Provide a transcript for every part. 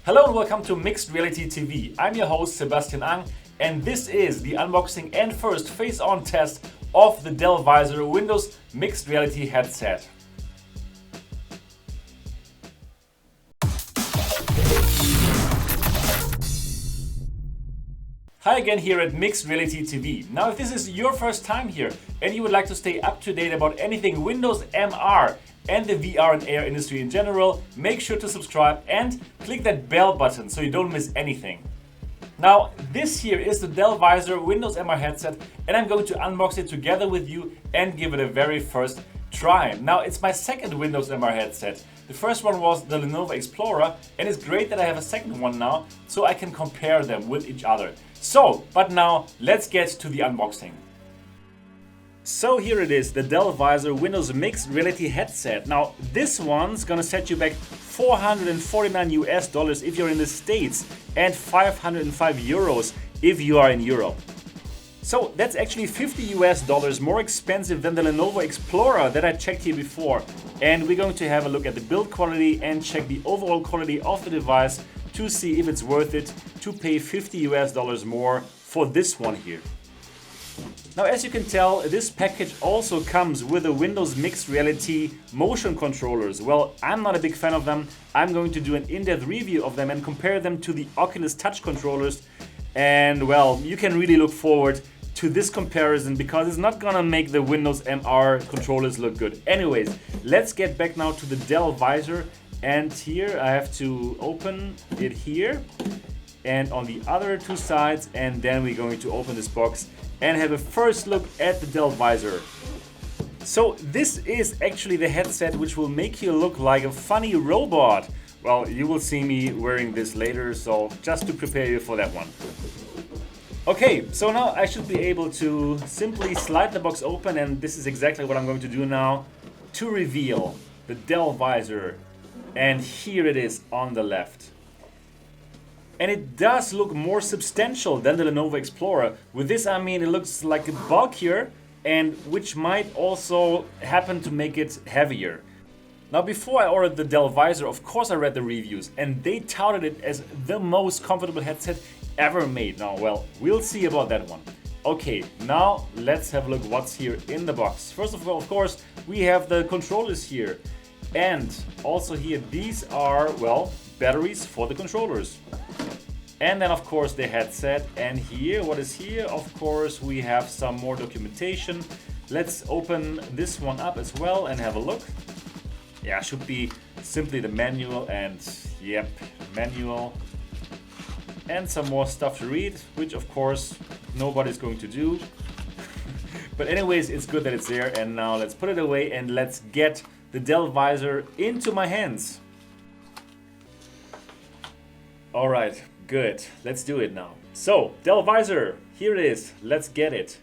Hello and welcome to Mixed Reality TV. I'm your host Sebastian Ang, and this is the unboxing and first face-on test of the Dell Visor Windows Mixed Reality headset. Hi again here at Mixed Reality TV. Now if this is your first time here and you would like to stay up to date about anything Windows MR and the VR and AR industry in general, make sure to subscribe and click that bell button so you don't miss anything. Now this here is the Dell Visor Windows MR headset and I'm going to unbox it together with you and give it a very first try. Now it's my second Windows MR headset. The first one was the Lenovo Explorer and it's great that I have a second one now so I can compare them with each other. But now let's get to the unboxing. So here it is, the Dell Visor Windows Mixed Reality headset. Now this one's gonna set you back $449 if you're in the States and 505 euros if you are in Europe. So that's actually $50 more expensive than the Lenovo Explorer that I checked here before. And we're going to have a look at the build quality and check the overall quality of the device to see if it's worth it to pay $50 more for this one here. Now as you can tell, this package also comes with a Windows Mixed Reality motion controllers. Well, I'm not a big fan of them. I'm going to do an in-depth review of them and compare them to the Oculus Touch controllers. And well, you can really look forward to this comparison because it's not gonna make the Windows MR controllers look good. Anyways, let's get back now to the Dell Visor. And here I have to open it here and on the other two sides, and then we're going to open this box and have a first look at the Dell Visor. So this is actually the headset which will make you look like a funny robot. Well, you will see me wearing this later, so just to prepare you for that one. Okay, so now I should be able to simply slide the box open, and this is exactly what I'm going to do now to reveal the Dell Visor. And here it is on the left. And it does look more substantial than the Lenovo Explorer. With this I mean it looks like bulkier, and which might also happen to make it heavier. Now before I ordered the Dell Visor, of course I read the reviews and they touted it as the most comfortable headset ever made. Now well, we'll see about that one. Okay, now let's have a look what's here in the box. First of all, of course, we have the controllers here. And also here, these are, well, batteries for the controllers. And then of course the headset. And here, what is here? Of course, we have some more documentation. Let's open this one up as well and have a look. Yeah, should be simply the manual and yep, manual. And some more stuff to read, which of course nobody's going to do. But anyways, it's good that it's there. And now let's put it away and let's get the Dell Visor into my hands. All right, good. Let's do it now. So, Dell Visor, here it is. Let's get it.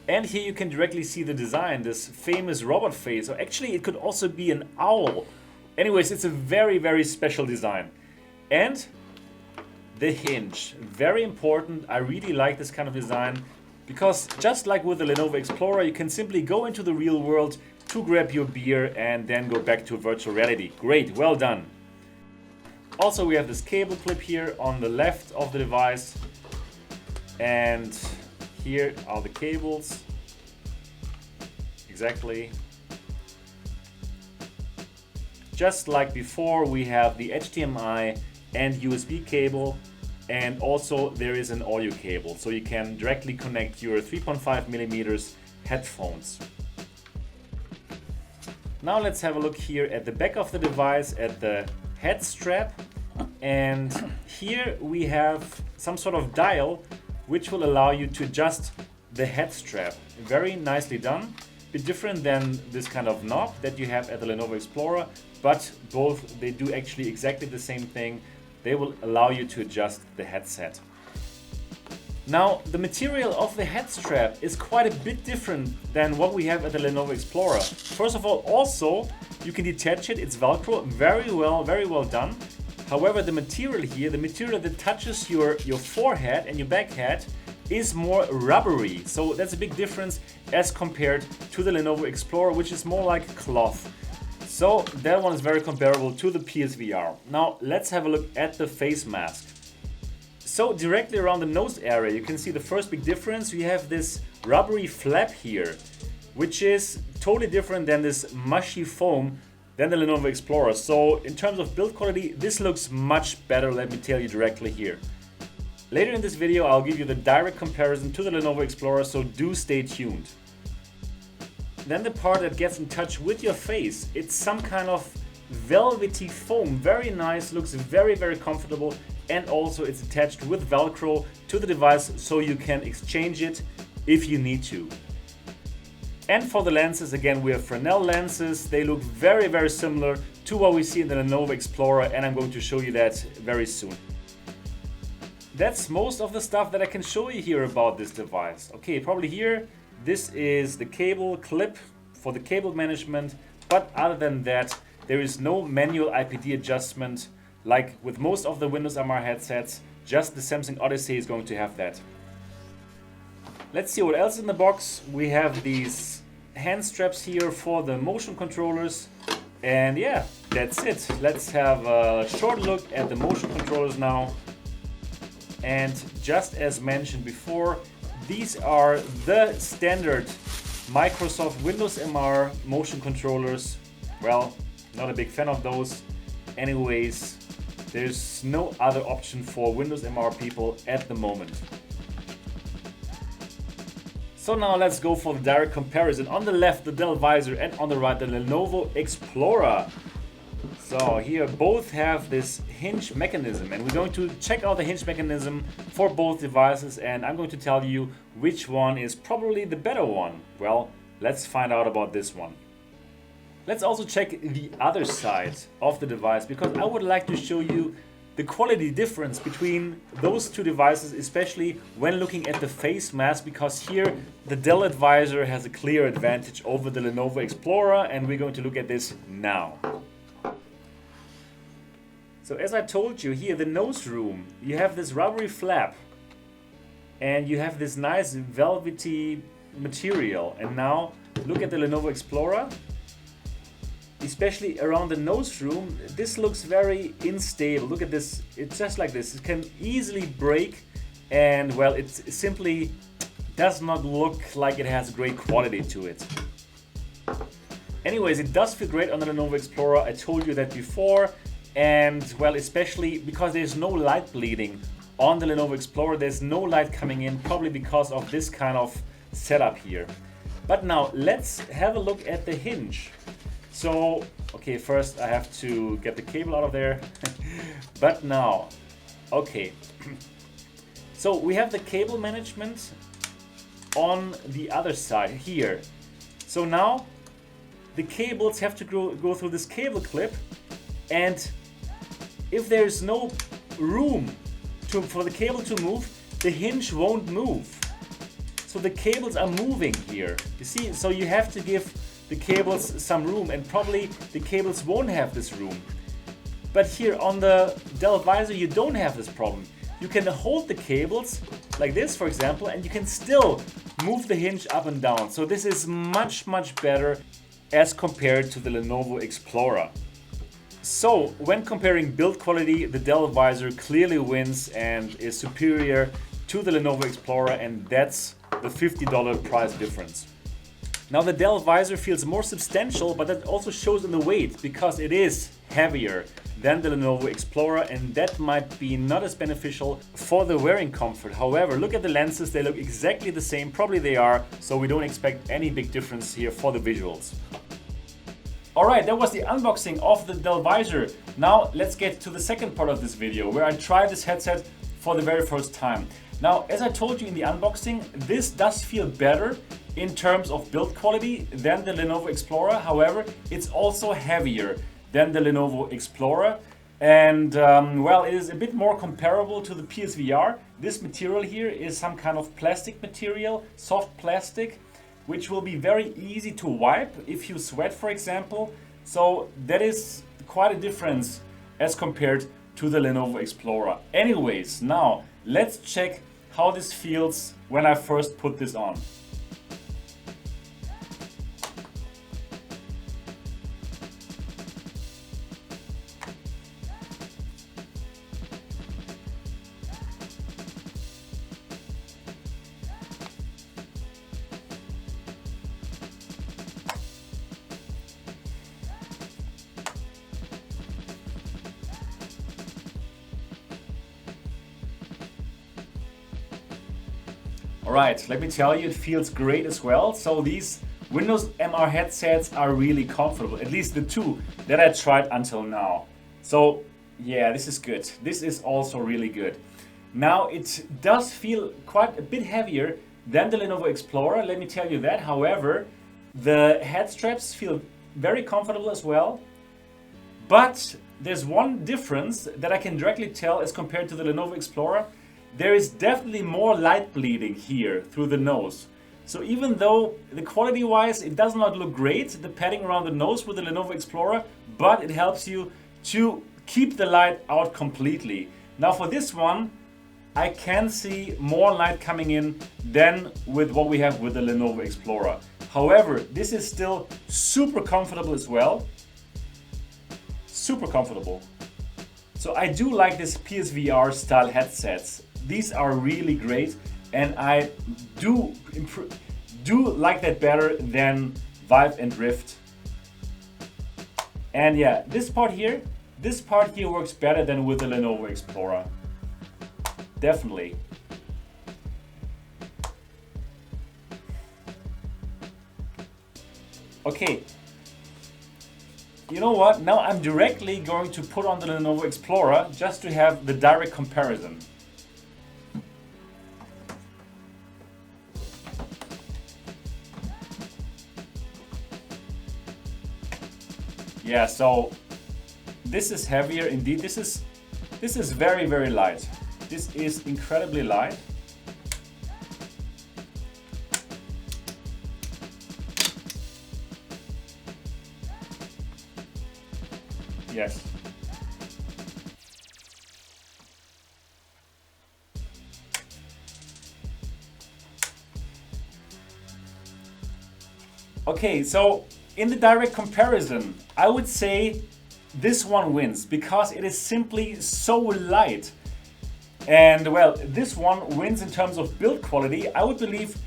And here you can directly see the design, this famous robot face. Or actually, it could also be an owl. Anyways, it's a very, very special design. And the hinge, very important. I really like this kind of design. Because just like with the Lenovo Explorer, you can simply go into the real world to grab your beer and then go back to virtual reality. Great, well done. Also, we have this cable clip here on the left of the device. And here are the cables. Exactly. Just like before, we have the HDMI and USB cable. And also there is an audio cable, so you can directly connect your 3.5mm headphones. Now let's have a look here at the back of the device at the head strap. And here we have some sort of dial which will allow you to adjust the head strap. Very nicely done. A bit different than this kind of knob that you have at the Lenovo Explorer, but both, they do actually exactly the same thing. They will allow you to adjust the headset. Now, the material of the head strap is quite a bit different than what we have at the Lenovo Explorer. First of all, also, you can detach it, it's Velcro, very well done. However, the material here, the material that touches your forehead and your back head is more rubbery. So that's a big difference as compared to the Lenovo Explorer, which is more like cloth. So that one is very comparable to the PSVR. Now let's have a look at the face mask. So directly around the nose area, you can see the first big difference. We have this rubbery flap here, which is totally different than this mushy foam than the Lenovo Explorer. So in terms of build quality, this looks much better, let me tell you directly here. Later in this video, I'll give you the direct comparison to the Lenovo Explorer, so do stay tuned. Then the part that gets in touch with your face, it's some kind of velvety foam, very nice, looks very, very comfortable, and also it's attached with Velcro to the device so you can exchange it if you need to. And for the lenses, again, we have Fresnel lenses. They look very, very similar to what we see in the Lenovo Explorer, and I'm going to show you that very soon. That's most of the stuff that I can show you here about this device. Okay, probably here, this is the cable clip for the cable management, but other than that, there is no manual IPD adjustment like with most of the Windows MR headsets. Just the Samsung Odyssey is going to have that. Let's see what else in the box. We have these hand straps here for the motion controllers. And yeah, that's it. Let's have a short look at the motion controllers now. And just as mentioned before, these are the standard Microsoft Windows MR motion controllers. Well, not a big fan of those. Anyways, there's no other option for Windows MR people at the moment. So now let's go for the direct comparison. On the left, the Dell Visor, and on the right, the Lenovo Explorer. So here both have this hinge mechanism, and we're going to check out the hinge mechanism for both devices, and I'm going to tell you which one is probably the better one. Well, let's find out about this one. Let's also check the other side of the device, because I would like to show you the quality difference between those two devices, especially when looking at the face mask, because here the Dell Visor has a clear advantage over the Lenovo Explorer, and we're going to look at this now. So as I told you, here the nose room, you have this rubbery flap and you have this nice velvety material. And now look at the Lenovo Explorer. Especially around the nose room, this looks very unstable. Look at this, it's just like this. It can easily break, and well, it simply does not look like it has great quality to it. Anyways, it does feel great on the Lenovo Explorer. I told you that before, and well, especially because there's no light bleeding on the Lenovo Explorer. There's no light coming in, probably because of this kind of setup here. But now let's have a look at the hinge. So, okay, first I have to get the cable out of there. But now, okay. So we have the cable management on the other side here. So now the cables have to go through this cable clip, and if there's no room for the cable to move, the hinge won't move. So the cables are moving here. You see, so you have to give the cables some room, and probably the cables won't have this room. But here on the Dell Visor, you don't have this problem. You can hold the cables like this, for example, and you can still move the hinge up and down. So this is much, much better as compared to the Lenovo Explorer. So when comparing build quality, the Dell Visor clearly wins and is superior to the Lenovo Explorer, and that's the $50 price difference. Now the Dell Visor feels more substantial, but that also shows in the weight, because it is heavier than the Lenovo Explorer, and that might be not as beneficial for the wearing comfort. However, look at the lenses, they look exactly the same, probably they are, so we don't expect any big difference here for the visuals. Alright, that was the unboxing of the Dell Visor. Now let's get to the second part of this video, where I tried this headset for the very first time. Now, as I told you in the unboxing, this does feel better in terms of build quality than the Lenovo Explorer. However, it's also heavier than the Lenovo Explorer, and well, it is a bit more comparable to the PSVR. This material here is some kind of plastic material, soft plastic, which will be very easy to wipe if you sweat, for example. So that is quite a difference as compared to the Lenovo Explorer. Anyways, now let's check how this feels when I first put this on. All right, let me tell you, it feels great as well. So these Windows MR headsets are really comfortable, at least the two that I tried until now. So yeah, this is good. This is also really good. Now it does feel quite a bit heavier than the Lenovo Explorer, let me tell you that. However, the head straps feel very comfortable as well. But there's one difference that I can directly tell as compared to the Lenovo Explorer. There is definitely more light bleeding here through the nose. So even though the quality wise it does not look great, the padding around the nose with the Lenovo Explorer, but it helps you to keep the light out completely. Now for this one, I can see more light coming in than with what we have with the Lenovo Explorer. However, this is still super comfortable as well. Super comfortable. So I do like this PSVR style headsets. These are really great, and I do like that better than Vive and Rift. And yeah, this part here works better than with the Lenovo Explorer. Definitely. Okay. You know what? Now I'm directly going to put on the Lenovo Explorer just to have the direct comparison. Yeah, so this is heavier indeed. This is very, very light. This is incredibly light. Yes. Okay, so in the direct comparison, I would say this one wins because it is simply so light. And well, this one wins in terms of build quality. I would believe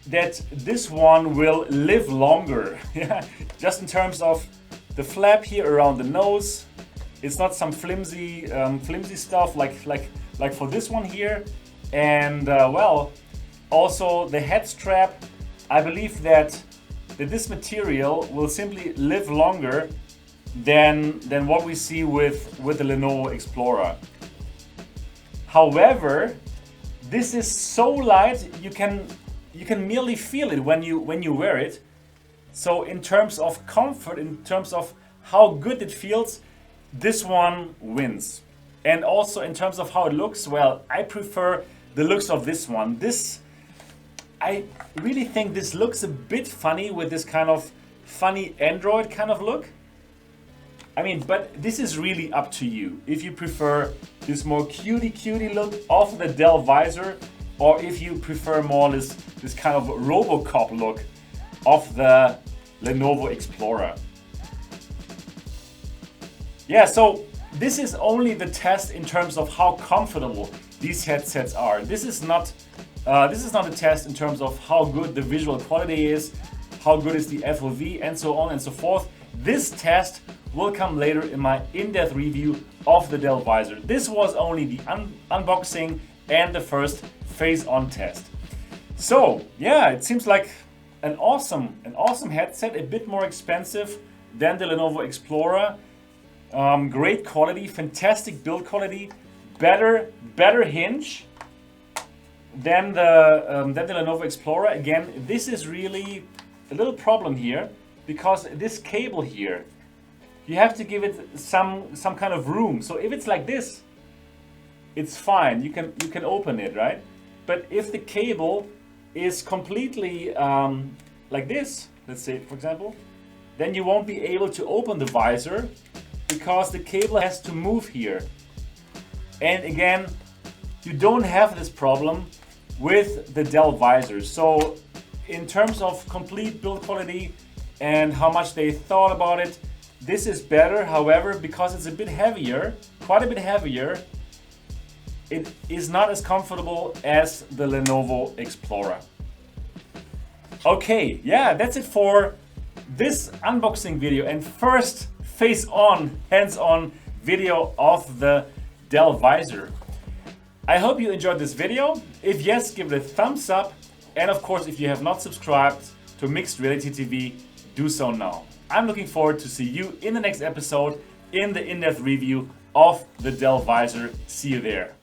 that this one will live longer. Yeah, just in terms of the flap here around the nose. It's not some flimsy stuff like for this one here. And well, also the head strap. I believe that this material will simply live longer than what we see with the Lenovo Explorer. However, this is so light you can merely feel it when you wear it. So in terms of comfort, in terms of how good it feels, this one wins. And also in terms of how it looks, well, I prefer the looks of this one. I really think this looks a bit funny with this kind of funny Android kind of look. I mean, but this is really up to you. If you prefer this more cutie look of the Dell Visor, or if you prefer more this kind of RoboCop look of the Lenovo Explorer. Yeah, so this is only the test in terms of how comfortable these headsets are. This is not a test in terms of how good the visual quality is, how good is the FOV, and so on and so forth. This test will come later in my in-depth review of the Dell Visor. This was only the unboxing and the first face-on test. So yeah, it seems like an awesome headset, a bit more expensive than the Lenovo Explorer. Great quality, fantastic build quality, better hinge than the Lenovo Explorer. Again, this is really a little problem here because this cable here, you have to give it some kind of room. So if it's like this, it's fine. You can open it, right? But if the cable is completely like this, let's say for example, then you won't be able to open the visor because the cable has to move here. And again, you don't have this problem with the Dell Visor. So in terms of complete build quality and how much they thought about it, this is better. However, because it's a bit heavier, quite a bit heavier, it is not as comfortable as the Lenovo Explorer. Okay, yeah, that's it for this unboxing video and first face-on, hands-on video of the Dell Visor. I hope you enjoyed this video. If yes, give it a thumbs up. And of course, if you have not subscribed to Mixed Reality TV, do so now. I'm looking forward to see you in the next episode in the in-depth review of the Dell Visor. See you there.